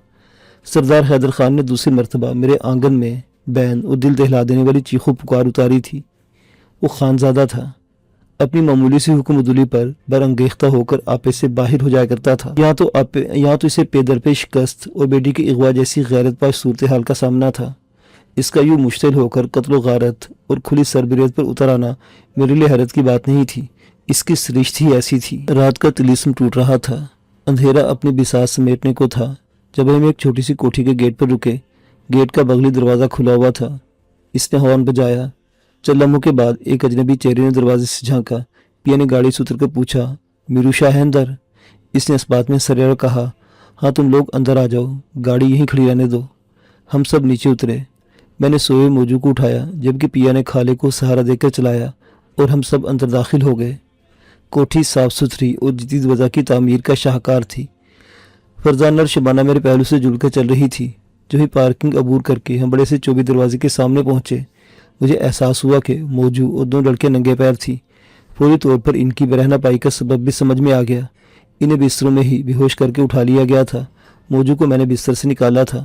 سردار حیدر خان نے دوسری مرتبہ میرے آنگن میں بین اور دل دہلا دینے والی چیخو پکار اتاری تھی۔ وہ خانزادہ تھا، اپنی معمولی سی حکم عدولی پر برانگیختہ ہو کر آپے سے باہر ہو جایا کرتا تھا۔ یہاں تو اسے پے در پہ شکست اور بیٹی کے اغوا جیسی غیرت پاش صورتحال کا سامنا تھا۔ اس کا یوں مشتعل ہو کر قتل و غارت اور کھلی سربریت پر اتر آنا میرے لیے حیرت کی بات نہیں تھی، اس کی سرشت ہی ایسی تھی۔ رات کا طلیسم ٹوٹ رہا تھا، اندھیرا اپنی بساط سمیٹنے کو تھا جب ہم ایک چھوٹی سی کوٹھی کے گیٹ پر رکے۔ گیٹ کا بغلی دروازہ کھلا ہوا تھا۔ اس نے ہارن بجایا۔ چند لمحوں کے بعد ایک اجنبی چہرے نے دروازے سے جھانکا۔ پیا نے گاڑی سے اتر کر پوچھا، میرو شاہ ہے اندر؟ اس نے اس بات میں سریرا کہا، ہاں تم لوگ اندر آ جاؤ، گاڑی یہیں کھڑی رہنے دو۔ ہم سب نیچے اترے۔ میں نے سوئے موجو کو اٹھایا جبکہ پیا نے کھالے کو سہارا دے کر چلایا اور ہم سب اندر داخل ہو گئے۔ کوٹھی صاف ستھری اور جدید وضع کی تعمیر کا شاہکار تھی۔ فرزانہ اور شبانہ میرے پہلو سے جڑ کر چل رہی تھی۔ جو ہی پارکنگ عبور کر کے ہم بڑے سے چوبی دروازے کے سامنے پہنچے، مجھے احساس ہوا کہ موجو اور دو لڑکے ننگے پیر تھی۔ فوری طور پر ان کی برہنہ پائی کا سبب بھی سمجھ میں آ گیا۔ انہیں بستروں میں ہی بے ہوش کر کے اٹھا لیا گیا تھا۔ موجو کو میں نے بستر سے نکالا تھا۔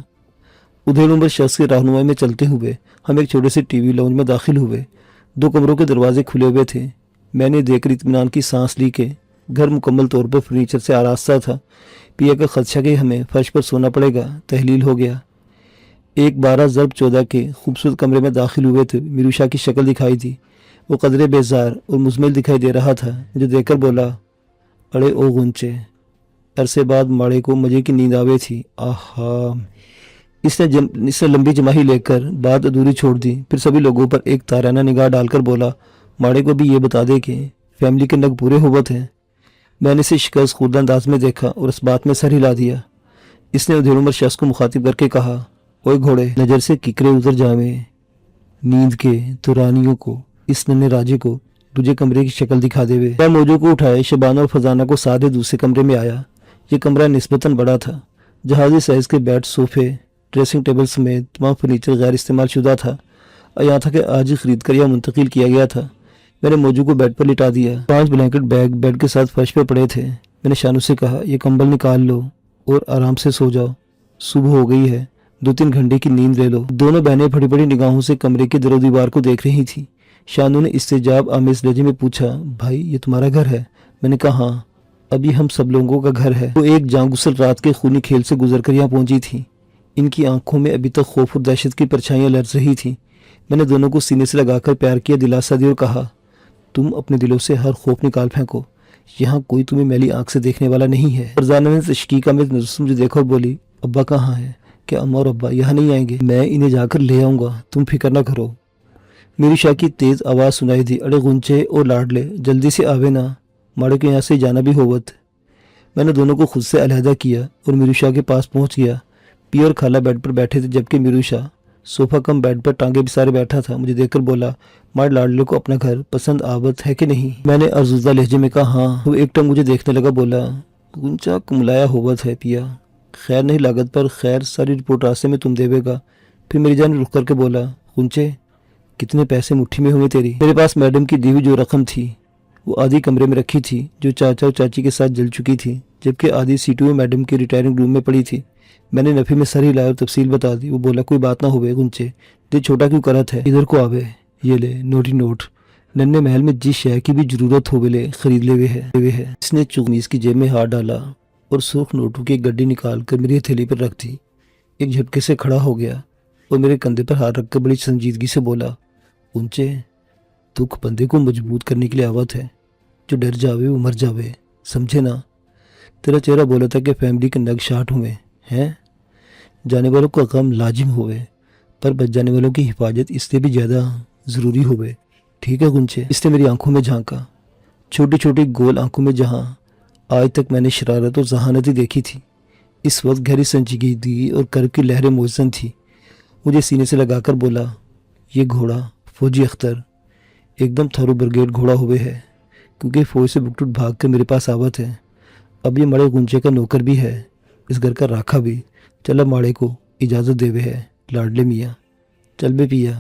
ادھیڑ عمر شخص کی رہنمائی میں چلتے ہوئے ہم ایک چھوٹے سے ٹی وی لاؤنج میں داخل ہوئے۔ دو کمروں کے دروازے کھلے ہوئے تھے۔ میں نے دیکھ کر اطمینان کی سانس لی کہ گھر مکمل طور پر فرنیچر سے آراستہ تھا۔ پیا کا خدشہ کہ ہمیں فرش پر سونا پڑے گا تحلیل ہو گیا۔ ایک 12x14 کے خوبصورت کمرے میں داخل ہوئے تھے۔ میروشا کی شکل دکھائی دی۔ وہ قدرے بیزار اور مزمل دکھائی دے رہا تھا۔ مجھے دیکھ کر بولا، اڑے او غنچے۔ عرصے بعد ماڑے کو مزے کی نیند آوے تھی۔ آہا۔ اس نے لمبی جماہی لے کر بات ادھوری چھوڑ دی، پھر سبھی لوگوں پر ایک تارانہ نگاہ ڈال کر بولا، ماڑے کو بھی یہ بتا دے کہ فیملی کے نگ پورے ہوت ہیں۔ میں نے اسے شکست خوردہ انداز میں دیکھا اور اس بات میں سر ہلا دیا۔ اس نے ادھیڑ عمر شخص کو مخاطب کر کے کہا، اوے گھوڑے، نظر سے ککرے اتر جاویں نیند کے تو رانیوں کو، اس ننے راجے کو تجھے کمرے کی شکل دکھا دے وے۔ میں موجو کو اٹھائے شبانہ اور فضانہ کو ساتھ دوسرے کمرے میں آیا۔ یہ کمرہ نسبتاً بڑا تھا۔ جہازی سائز کے بیڈ، صوفے، ڈریسنگ ٹیبل سمیت تمام فرنیچر غیر استعمال شدہ تھا، یہاں تھا کہ آج ہی خرید کر یا منتقل کیا گیا تھا۔ میں نے موجو کو بیڈ پر لٹا دیا۔ 5 بلینکٹ بیگ بیڈ کے ساتھ فرش پہ پڑے تھے۔ میں نے شانو سے کہا، یہ کمبل نکال لو اور آرام سے سو جاؤ، صبح ہو گئی ہے، 2-3 گھنٹے کی نیند لے لو۔ دونوں بہنیں بڑی بڑی نگاہوں سے کمرے کے در و دیوار کو دیکھ رہی تھی۔ شانو نے استجاب آمیز لہجے میں پوچھا، بھائی یہ تمہارا گھر ہے؟ میں نے کہا ہاں، ابھی ہم سب لوگوں کا گھر ہے۔ وہ ایک جان گسل رات کے خونی کھیل سے گزر کر یہاں پہنچی تھی۔ ان کی آنکھوں میں ابھی تک خوف اور دہشت کی پرچھائیاں لرز رہی تھیں۔ میں نے دونوں کو سینے سے لگا کر پیار کیا، دلاسا دی اور کہا، تم اپنے دلوں سے ہر خوف نکال پھینکو، یہاں کوئی تمہیں میلی آنکھ سے دیکھنے والا نہیں ہے۔ فرزانہ نے تشکیق میں نظر سے مجھے دیکھا اور بولی، ابا کہاں ہے؟ کیا اماں اور ابا یہاں نہیں آئیں گے؟ میں انہیں جا کر لے آؤں گا، تم فکر نہ کرو۔ میری شاہ کی تیز آواز سنائی دی، اڑے غنچے اور لاڈلے، جلدی سے آوے نا، ماڑے کو یہاں سے جانا بھی ہوت۔ میں نے دونوں کو خود سے علیحدہ کیا اور میرو شاہ کے پاس پہنچ گیا۔ پی اور خالہ بیڈ پر بیٹھے تھے جبکہ میرو شاہ صوفہ کم بیڈ پر ٹانگے بسارے بیٹھا تھا۔ مجھے دیکھ کر بولا، ماڑے لاڈلے کو اپنا گھر پسند آوت ہے کہ نہیں؟ میں نے ارزوزہ لہجے میں کہا ہاں۔ وہ ایک ٹنگ مجھے دیکھنے لگا، بولا، گنچا کملایا ہوت ہے پیا، خیر نہیں لاگت پر خیر ساری رپورٹ راستے میں تم دیوے گا۔ پھر میری جان رخ کر کے بولا، گنچے کتنے پیسے مٹھی میں ہوئے تیری؟ میرے پاس میڈم کی دی ہوئی جو رقم تھی وہ آدھی کمرے میں رکھی تھی جو چاچا اور چاچی کے ساتھ جل چکی تھی، جبکہ آدھی سیٹوں میں میڈم کی ریٹائرنگ روم میں پڑی تھی۔ میں نے نفی میں سر ہلایا اور تفصیل بتا دی۔ وہ بولا، کوئی بات نہ ہوئے گنچے، دل چھوٹا کیوں کرت ہے، ادھر کو آوے، یہ لے نوٹی نوٹ، ننے محل میں جس شے کی بھی ضرورت ہوئے لے خرید لے ہوئے ہے۔ اس نے چغمیز کی جیب میں ہاتھ ڈالا اور سرخ نوٹوں کی ایک گڈی نکال کر میری ہتھیلی پر رکھ دی۔ ایک جھٹکے سے کھڑا ہو گیا اور میرے کندھے پر ہاتھ رکھ کر بڑی سنجیدگی سے بولا، گنچے دکھ بندے کو مضبوط کرنے کے لیے آوت ہے، جو ڈر جاوے وہ مر جاوے، سمجھے نا؟ تیرا چہرہ بولا تھا کہ فیملی کے نگ شاٹ ہوئے ہیں، جانے والوں کا غم لازم ہوئے، پر بچ جانے والوں کی حفاظت اس سے بھی زیادہ ضروری ہوئے، ٹھیک ہے گنچے؟ اس نے میری آنکھوں میں جھانکا، چھوٹی چھوٹی گول آنکھوں میں جہاں آج تک میں نے شرارت اور ذہانت ہی دیکھی تھی، اس وقت گہری سنجیدگی اور کرب کی لہریں موزن تھی۔ مجھے سینے سے لگا کر بولا، یہ گھوڑا فوجی اختر ایک دم تھرو برگیڈ گھوڑا ہوئے ہے، کیونکہ فوج سے بکٹوٹ بھاگ کر میرے پاس آوت ہے۔ اب یہ ماڑے گنچے کا نوکر بھی ہے، اس گھر کا راکھا بھی۔ چل اب ماڑے کو اجازت دے ہوئے ہے لاڈلے میاں، چل بے پیا،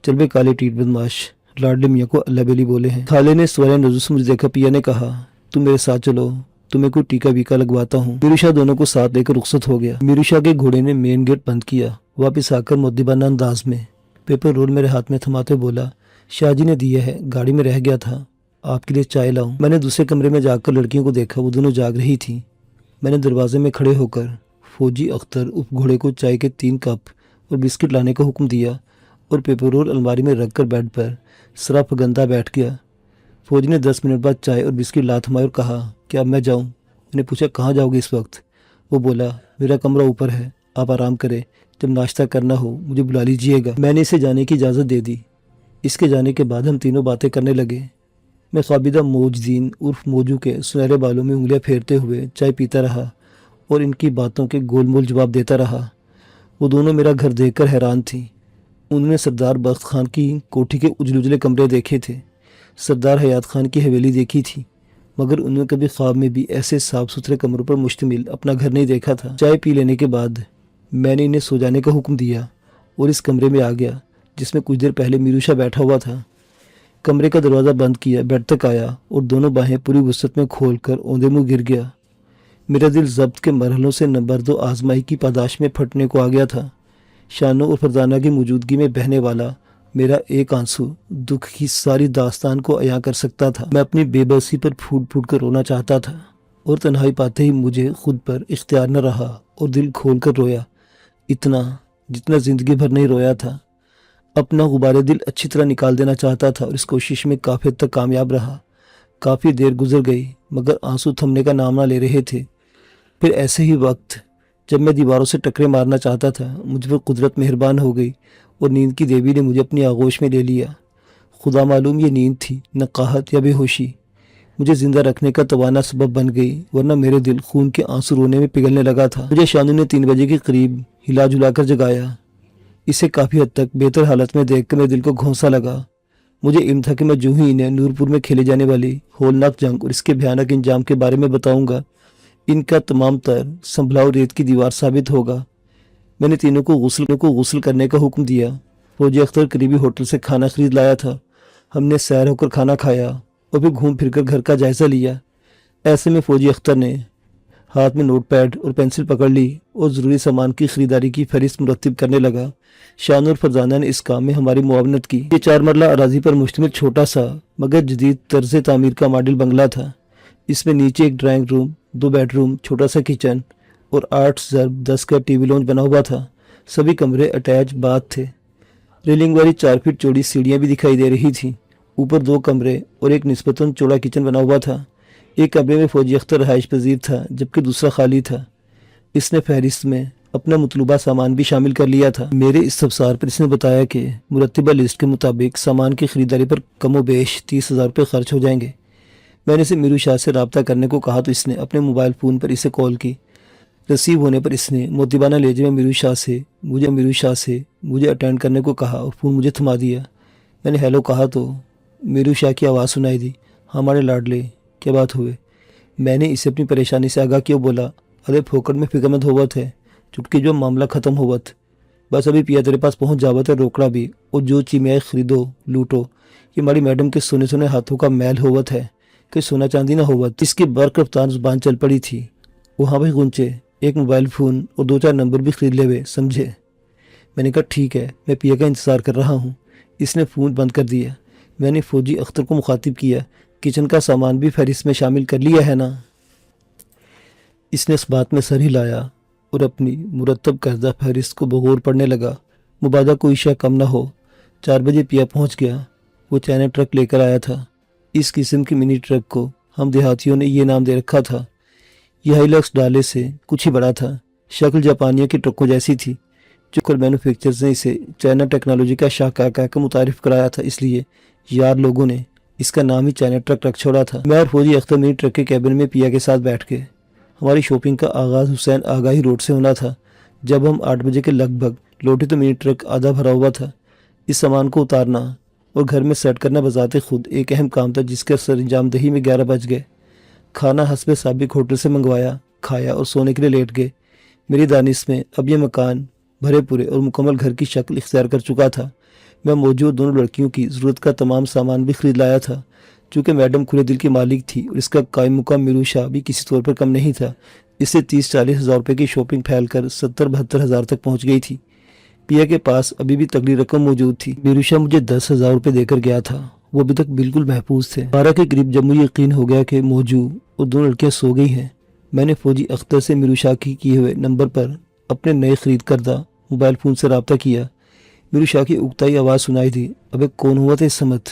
چل بے کالے ٹیٹ بدماش، लाडले मियाँ को अल्लाह बेली बोले हैं। खाले ने सवालिया नजर से मुझे देखा। पिया ने कहा, तुम मेरे साथ चलो, तुम्हें कोई टीका वीका लगवाता हूँ। मीरूशाह दोनों को साथ लेकर रुखसत हो गया। मीरूशाह के घोड़े ने मेन गेट बंद किया। वापिस आकर मुद्दिबाना अंदाज में पेपर रोल मेरे हाथ में थमाते बोला, शाहजी ने दिया है, गाड़ी में रह गया था, आपके लिए चाय लाऊं। मैंने दूसरे कमरे में जाकर लड़कियों को देखा, वो दोनों जाग रही थी। मैंने दरवाजे में खड़े होकर फौजी अख्तर उप घोड़े को चाय के 3 कप और बिस्किट लाने का हुक्म दिया और पेपर रोल अलमारी में रखकर बेड पर सराफ गंदा बैठ गया। फौजी ने 10 मिनट बाद चाय और बिस्किट ला थमाए और कहा, क्या अब मैं जाऊँ? मैंने पूछा, कहाँ जाओगे इस वक्त? वो बोला, मेरा कमरा ऊपर है, आप आराम करें, जब नाश्ता करना हो मुझे बुला लीजिएगा। मैंने इसे जाने की इजाज़त दे दी। इसके जाने के बाद हम तीनों बातें करने लगे। मैं ख्वाबिदा मौजदीन उर्फ मौजू के सुनहरे बालों में उंगलियां फेरते हुए चाय पीता रहा और इनकी बातों के गोलमोल जवाब देता रहा। वो दोनों मेरा घर देखकर हैरान थी। उन्होंने सरदार बख्त खान की कोठी के उजले उजले कमरे देखे थे, सरदार हयात खान की हवेली देखी थी, मगर उन्होंने कभी ख्वाब में भी ऐसे साफ सुथरे कमरों पर मुश्तमिल अपना घर नहीं देखा था। चाय पी लेने के बाद मैंने इन्हें सो जाने का हुक्म दिया और इस कमरे में आ गया जिसमें कुछ देर पहले मीरूशाह बैठा हुआ था। कमरे का दरवाज़ा बंद किया, बेड तक आया और दोनों बाहें पूरी वसअत में खोलकर औंधे मुँह गिर गया। मेरा दिल ज़ब्त के मरहलों से नंबर 2 आजमाई की पादाश में फटने को आ गया था। शानो और फरदाना की मौजूदगी में बहने वाला मेरा एक आंसू दुख की सारी दास्तान को अया कर सकता था। मैं अपनी बेबसी पर फूट फूट कर रोना चाहता था और तन्हाई पाते ही मुझे खुद पर इख्तियार न रहा और दिल खोल कर रोया, इतना जितना ज़िंदगी भर नहीं रोया था। अपना गुबारे दिल अच्छी तरह निकाल देना चाहता था और इस कोशिश में काफ़ी हद तक कामयाब रहा। काफ़ी देर गुजर गई मगर आंसू थमने का नाम ना ले रहे थे। फिर ऐसे ही वक्त जब मैं दीवारों से टकरे मारना चाहता था, मुझ पर कुदरत मेहरबान हो गई और नींद की देवी ने मुझे अपनी आगोश में ले लिया। खुदा मालूम ये नींद थी, नकाहत या बेहोशी, मुझे ज़िंदा रखने का तवाना सबब बन गई, वरना मेरे दिल खून के आंसू रोने में पिघलने लगा था। मुझे शानू ने 3 बजे के करीब हिला जुलाकर जगाया। इसे काफ़ी हद तक बेहतर हालत में देखकर मेरे दिल को घोंसा लगा। मुझे इल्म था कि मैं जो ही इन्हें नूरपुर में खेले जाने वाली होलनाक जंग और इसके भयानक इंजाम के बारे में बताऊंगा, इनका तमाम तर संभलाव रेत की दीवार साबित होगा। मैंने तीनों को गुस्ल करने का हुक्म दिया। फौजी अख्तर करीबी होटल से खाना खरीद लाया था। हमने सैर होकर खाना खाया और फिर घूम फिर कर घर का जायज़ा लिया। ऐसे में फौजी अख्तर ने हाथ में नोट पैड और पेंसिल पकड़ ली और ज़रूरी सामान की ख़रीदारी की फहरिस्त मुरत्तिब करने लगा। शान और फरजाना ने इस काम में हमारी मुआवनत की। ये 4 मरला अराजी पर मुश्तमिल छोटा सा मगर जदीद तर्ज तामीर का मॉडल बंगला था। इसमें नीचे एक ड्राइंग रूम, 2 बेडरूम, छोटा सा किचन और 8 ज़रब 10 का टीवी लॉन्च बना हुआ था। सभी कमरे अटैच बाथ थे। रेलिंग वाली 4 फीट चौड़ी सीढ़ियाँ भी दिखाई दे रही थी। ऊपर 2 कमरे और एक निस्बतन चौड़ा किचन बना हुआ था। एक कमरे में फौजी अख्तर रहाइश पजीर था जबकि दूसरा खाली था। इसने फहरिस्त में अपना मतलूबा सामान भी शामिल कर लिया था। मेरे इस्तफसार पर इसने बताया कि मुरत्तिबा लिस्ट के मुताबिक सामान की खरीदारी पर कमो बेश 30,000 रुपये खर्च हो जाएंगे। मैंने इसे मीरूशाह से रब्ता करने को कहा तो इसने अपने मोबाइल फ़ोन पर इसे कॉल की। रिसीव होने पर इसने मोतिबाना लहजे में मीरूशाह से मुझे अटेंड करने को कहा और फ़ोन मुझे थमा दिया। मैंने हेलो कहा तो मीरूशाह की आवाज़ सुनाई दी, हमारे लाडले क्या बात हुए? मैंने इसे अपनी परेशानी से आगाह किया। बोला, अरे फोकट में फिक्रमंद होवत है, चुटकी जो मामला ख़त्म होवत, बस अभी पिया तेरे पास पहुंच जावत है, रोकड़ा भी और जो चीज़ें खरीदो लूटो। ये हमारी मैडम के सोने सोने हाथों का मैल होवत है कि सोना चांदी ना होवत। इसकी बर्क रफ्तार जुबान चल पड़ी थी। वहाँ भी गुंचे, एक मोबाइल फ़ोन और 2-4 नंबर भी खरीद ले हुए, समझे? मैंने कहा ठीक है, मैं पिया का इंतज़ार कर रहा हूँ। इसने फ़ोन बंद कर दिया। मैंने फौजी अख्तर को मुखातिब किया, किचन का सामान भी फहरिस्त में शामिल कर लिया है ना? इसने इस बात में सर हिलाया और अपनी मुरतब करदा फहरिस्त को बगौर पढ़ने लगा। मुबादा कोई शय कम ना हो। 4 बजे पिया पहुँच गया। वो चाइना ट्रक लेकर आया था। इस किस्म की मिनी ट्रक को हम देहातियों ने ये नाम दे रखा था। यह हाइलक्स डाले से कुछ ही बड़ा था। शक्ल जापानियों की ट्रकों जैसी थी। जो मैन्युफैक्चरर्स ने इसे चाइना टेक्नोलॉजी का शाहकार कहकर मुतारिफ कराया था, इसलिए यार लोगों ने इसका नाम ही चाइना ट्रक रख छोड़ा था। मैं और फौजी अख्तर मिनी ट्रक के कैबिन में पिया के साथ बैठ के हमारी शॉपिंग का आगाज़ हुसैन आगाही रोड से होना था। जब हम 8 बजे के लगभग लौटे तो मिनी ट्रक आधा भरा हुआ था। इस सामान को उतारना और घर में सेट करना बजाते खुद एक अहम काम था जिसके सरंजाम दही में 11 बज गए। खाना हस्बे साबिक होटल से मंगवाया, खाया और सोने के लिए लेट गए। मेरी दानिश में अब यह मकान भरे पूरे और मुकम्मल घर की शक्ल इख्तियार कर चुका था। میں موجود دونوں لڑکیوں کی ضرورت کا تمام سامان بھی خرید لایا تھا۔ چونکہ میڈم کھلے دل کی مالک تھی اور اس کا قائم مقام میروشا بھی کسی طور پر کم نہیں تھا، اس سے 30-40 ہزار روپے کی شاپنگ پھیل کر 70-72 ہزار تک پہنچ گئی تھی۔ پیا کے پاس ابھی بھی تگڑی رقم موجود تھی۔ میروشا مجھے 10,000 روپے دے کر گیا تھا، وہ ابھی تک بالکل محفوظ تھے۔ 12 کے قریب جب مجھے یقین ہو گیا کہ موجو اور دونوں لڑکیاں سو گئی ہیں، میں نے فوجی اختر سے میروشا کی کیے ہوئے نمبر پر اپنے نئے خرید کردہ موبائل فون سے رابطہ کیا۔ میروشا کی اکتائی آواز سنائی دی، ابے کون ہوا تھا اس سمت؟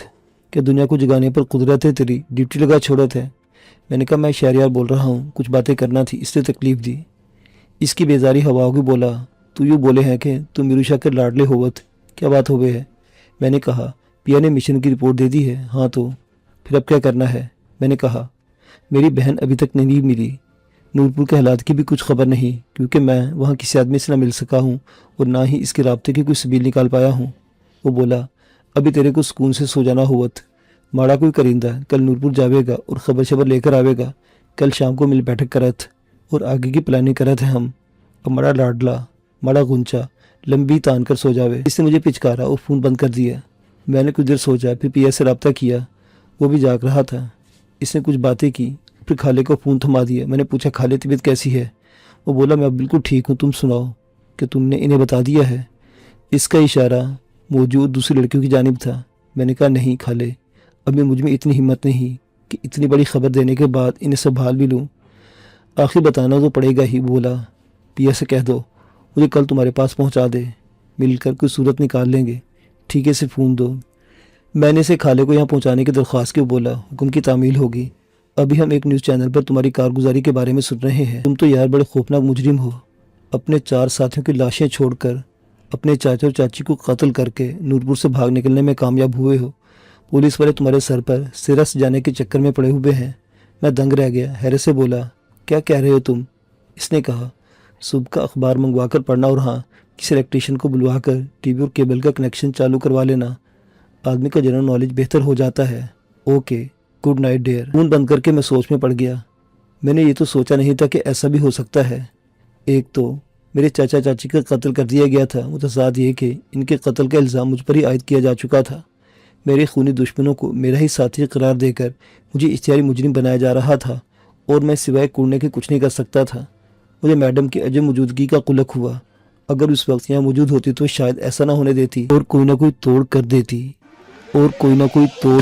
کہ دنیا کو جگانے پر قدرت ہے تیری، ڈیوٹی لگا چھوڑا تھا۔ میں نے کہا میں شہریار بول رہا ہوں، کچھ باتیں کرنا تھی اس لیے تکلیف دی۔ اس کی بیزاری ہوا ہوگی بولا، تو یوں بولے ہیں کہ تم میروشا کے لاڈلے ہوت، کیا بات ہو گئی ہے؟ میں نے کہا پیا نے مشن کی رپورٹ دے دی ہے۔ ہاں تو پھر اب کیا کرنا ہے؟ میں نے کہا میری بہن ابھی تک نہیں ملی، نورپور کے حالات کی بھی کچھ خبر نہیں، کیونکہ میں وہاں کسی آدمی سے نہ مل سکا ہوں اور نہ ہی اس کے رابطے کی کوئی سبیل نکال پایا ہوں۔ وہ بولا ابھی تیرے کو سکون سے سو جانا ہوت، ماڑا کوئی کرندہ کل نورپور جاوے گا اور خبر شبر لے کر آوے گا، کل شام کو مل بیٹھک کرت اور آگے کی پلاننگ کرت ہے ہم۔ اب ماڑا لاڈلا ماڑا گنچا لمبی تان کر سو جاوے۔ اس نے مجھے پچکارا اور فون بند کر دیا۔ میں نے کچھ دیر سوچا، پھر پیا سے رابطہ کیا، وہ بھی جاگ رہا تھا۔ اس نے کچھ باتیں کی، پھر خالے کو فون تھما دیا۔ میں نے پوچھا خالے طبیعت کیسی ہے؟ وہ بولا میں اب بالکل ٹھیک ہوں، تم سناؤ کہ تم نے انہیں بتا دیا ہے؟ اس کا اشارہ موجود دوسری لڑکیوں کی جانب تھا۔ میں نے کہا نہیں خالے، ابھی مجھ میں اتنی ہمت نہیں کہ اتنی بڑی خبر دینے کے بعد انہیں سنبھال بھی لوں، آخر بتانا تو پڑے گا ہی۔ بولا پیا سے کہہ دو مجھے کل تمہارے پاس پہنچا دے، مل کر کوئی صورت نکال لیں گے، ٹھیک ہے؟ سے فون دو۔ میں نے اسے خالے کو یہاں پہنچانے کی درخواست کیوں بولا حکم کی تعمیل ہوگی۔ ابھی ہم ایک نیوز چینل پر تمہاری کارگزاری کے بارے میں سن رہے ہیں، تم تو یار بڑے خوفناک مجرم ہو، اپنے 4 ساتھیوں کی لاشیں چھوڑ کر اپنے چاچا اور چاچی کو قتل کر کے نورپور سے بھاگ نکلنے میں کامیاب ہوئے ہو، پولیس والے تمہارے سر پر سرہ سجانے کے چکر میں پڑے ہوئے ہیں۔ میں دنگ رہ گیا، حیرت سے بولا کیا کہہ رہے ہو تم؟ اس نے کہا صبح کا اخبار منگوا کر پڑھنا اور ہاں کسی الیکٹریشین کو بلوا کر ٹی وی اور کیبل کا کنیکشن چالو کروا لینا، آدمی کا جنرل نالج بہتر ہو جاتا ہے۔ Okay good night dear. Phone بند کر کے میں سوچ میں پڑ گیا۔ میں نے یہ تو سوچا نہیں تھا کہ ایسا بھی ہو سکتا ہے۔ ایک تو میرے چاچا چاچی کا قتل کر دیا گیا تھا، متضاد یہ کہ ان کے قتل کا الزام مجھ پر ہی عائد کیا جا چکا تھا۔ میرے خونی دشمنوں کو میرا ہی ساتھی قرار دے کر مجھے اشتہاری مجرم بنایا جا رہا تھا اور میں سوائے کوڑنے کے کچھ نہیں کر سکتا تھا۔ مجھے میڈم کی عجب موجودگی کا قلق ہوا، اگر اس وقت یہاں موجود ہوتی تو شاید ایسا نہ ہونے دیتی اور کوئی نہ کوئی توڑ کر دیتی، اور کوئی نہ کوئی توڑ